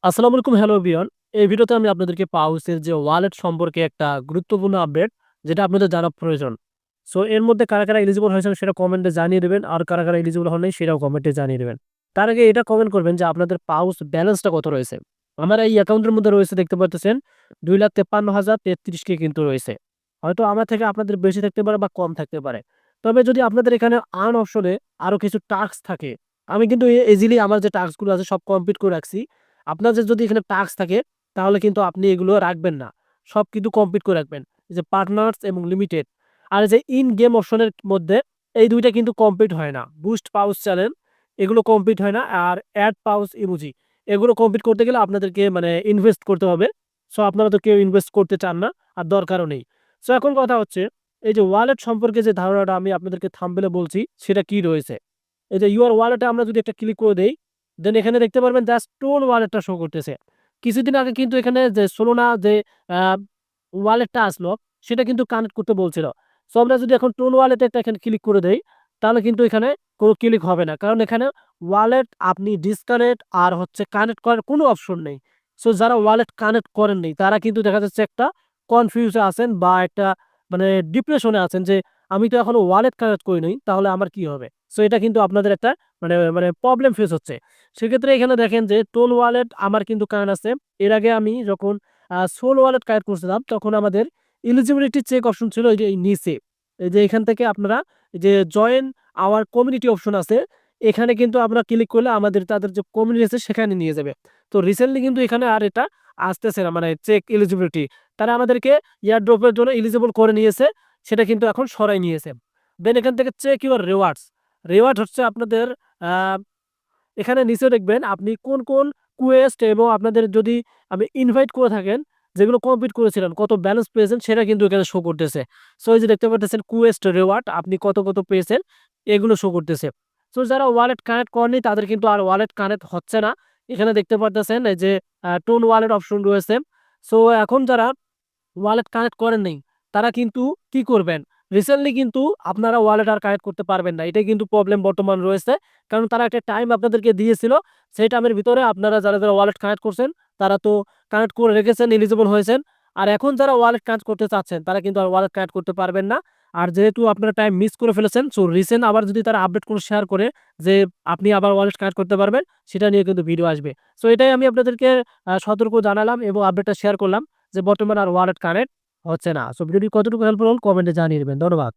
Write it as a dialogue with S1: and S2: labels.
S1: আসসালামু আলাইকুম, hello everyone. এই ভিডিওতে আমি আপনাদেরকে পাউসের যে ওয়ালেট সম্পর্কে একটা গুরুত্বপূর্ণ আপডেট যেটা আপনাদের জানা প্রয়োজন। সো এর মধ্যে কারা এলিজিবল হয়েছেন সেটা কমেন্টে জানিয়ে দিবেন। আর কারা এলিজিবল হন নাই সেটাও কমেন্টে জানিয়ে দিবেন। তার আগে এটা কমেন্ট করবেন যে আপনাদের পাউস ব্যালেন্সটা কত রয়েছে। আমার এই অ্যাকাউন্টের মধ্যে রয়েছে দেখতে পাচ্ছেন ২,৫৩,০৩৩ কে কিন্তু রয়েছে। হয়তো আমার থেকে আপনাদের বেশি থাকতে পারে বা কম থাকতে পারে। তবে যদি আপনাদের এখানে আর্ন অপশনে আরো কিছু টাস্ক থাকে, আমি কিন্তু ইজিলি আমার যে টাস্কগুলো আছে সব কমপ্লিট করে রাখছি। আপনাদের যদি এখানে টাস্ক থাকে তাহলে কিন্তু আপনি এগুলো রাখবেন না। সব কিন্তু কমপ্লিট করে রাখবেন। এই যে পার্টনার্স এবং লিমিটেড আর এই যে ইন গেম অপশনের মধ্যে এই ২ টা কিন্তু কমপ্লিট হয় না। বুস্ট পাউচ চ্যানেল এগুলো কমপ্লিট হয় না। আর এড পাউচ ইমোজি এগুলো কমপ্লিট করতে গেলে আপনাদেরকে মানে ইনভেস্ট করতে হবে। সো আপনারা তো কেউ ইনভেস্ট করতে চান না। আর দরকারও নেই। সো এখন কথা হচ্ছে এই যে ওয়ালেট সম্পর্কে যে ধারণাটা আমি আপনাদেরকে থাম্বনেইলে বলছি সেটা কি রয়েছে। এই যে ইউর ওয়ালেটে আমরা যদি একটা ক্লিক করে দেই, দেন এখানে দেখতে পারবেন জাস্ট টোন ওয়ালেটটা শো করতেছে। কিছুদিন আগে কিন্তু এখানে যে সোলোনা যে আ ওয়ালেটটা আসলো সেটা কিন্তু কানেক্ট করতে বলছিল। সো আমরা যদি এখন টোন ওয়ালেটে একটা এখানে ক্লিক করে দেই, তাহলে কিন্তু এখানে কোন ক্লিক হবে না। কারণ এখানে ওয়ালেট আপনি ডিসকানেক্ট আর হচ্ছে কানেক্ট করার কোনো অপশন নেই। সো যারা ওয়ালেট কানেক্ট করেননি তারা কিন্তু দেখা যাচ্ছে একটা কনফিউজ এ আছেন বা একটা মানে ডিপ্রেশনে আছেন যে আমি তো এখনো ওয়ালেট কানেক্ট করি নাই তাহলে আমার কি হবে? সো এটা কিন্তু আপনাদের একটা মানে প্রবলেম ফেস হচ্ছে। সেক্ষেত্রে এখানে দেখেন যে টোল ওয়ালেট আমার কিন্তু কানেক্ট আছে। এর আগে আমি যখন সোল ওয়ালেট কানেক্ট করছিলাম তখন আমাদের এলিজিবিলিটি চেক অপশন ছিল এই যে এই নিচে। এই যে এখান থেকে আপনারা এই যে জয়েন আওয়ার কমিউনিটি অপশন আছে। এখানে কিন্তু আমরা ক্লিক করলে আমাদের তাদের যে কমিউনিটি আছে সেখানে নিয়ে যাবে। তো রিসেন্টলি কিন্তু এখানে আর এটা আসতেছে না মানে চেক এলিজিবিলিটি। তারা আমাদেরকে এয়ারড্রপ এর জন্য এলিজিবল করে নিয়েছে। সেটা কিন্তু এখন সরাই নিয়েছে। দেন এখান থেকে চেক ইউর রিওয়ার্ডস। রিওয়ার্ড হচ্ছে আপনাদের আ এখানে নিচে দেখবেন আপনি কোন কুয়েস্ট এবং আপনাদের যদি আমি ইনভাইট করে থাকেন, যেগুলো কমপ্লিট করেছিলেন, কত ব্যালেন্স পেয়েছেন সেটা কিন্তু এখানে শো করতেছে। সো এই যে দেখতে পারতেছেন কুয়েস্ট রিওয়ার্ড আপনি কত পেয়েছেন এগুলো শো করতেছে। সো যারা ওয়ালেট কানেক্ট করেনি তাদের কিন্তু আর ওয়ালেট কানেক্ট হচ্ছে না। এখানে দেখতে পারতেছেন এই যে টোন ওয়ালেট অপশন রয়েছে। সো এখন যারা ওয়ালেট কানেক্ট করেন নাই, তারা কিন্তু কি করবেন? রিসেন্টলি কিন্তু আপনারা ওয়ালেট আর কানেক্ট করতে পারবেন না। এটাই কিন্তু প্রবলেম বর্তমান রয়েছে। কারণ তারা একটা টাইম আপনাদেরকে দিয়েছিল। সেই টাইমের ভিতরে আপনারা যারা ওয়ালেট কানেক্ট করছেন, তারা তো কানেক্ট করে রেখেছেন, এলিজিবল হয়েছেন। আর এখন যারা ওয়ালেট কানেক্ট করতে চাচ্ছেন, তারা কিন্তু আর ওয়ালেট কানেক্ট করতে পারবেন না। আর যেহেতু আপনারা টাইম মিস করে ফেলেছেন, সো রিসেন্ট আবার যদি তারা আপডেট করে শেয়ার করে যে আপনি আবার ওয়ালেট কানেক্ট করতে পারবেন, সেটা নিয়ে কিন্তু ভিডিও আসবে। সো এটাই আমি আপনাদেরকে সতর্ক জানালাম এবং আপডেটটা শেয়ার করলাম যে বর্তমানে আর ওয়ালেট কানেক্ট হচ্ছে না। সো ভিডিওটি কতটুকু হেল্পফুল হল কমেন্টে জানিয়ে দিবেন। ধন্যবাদ।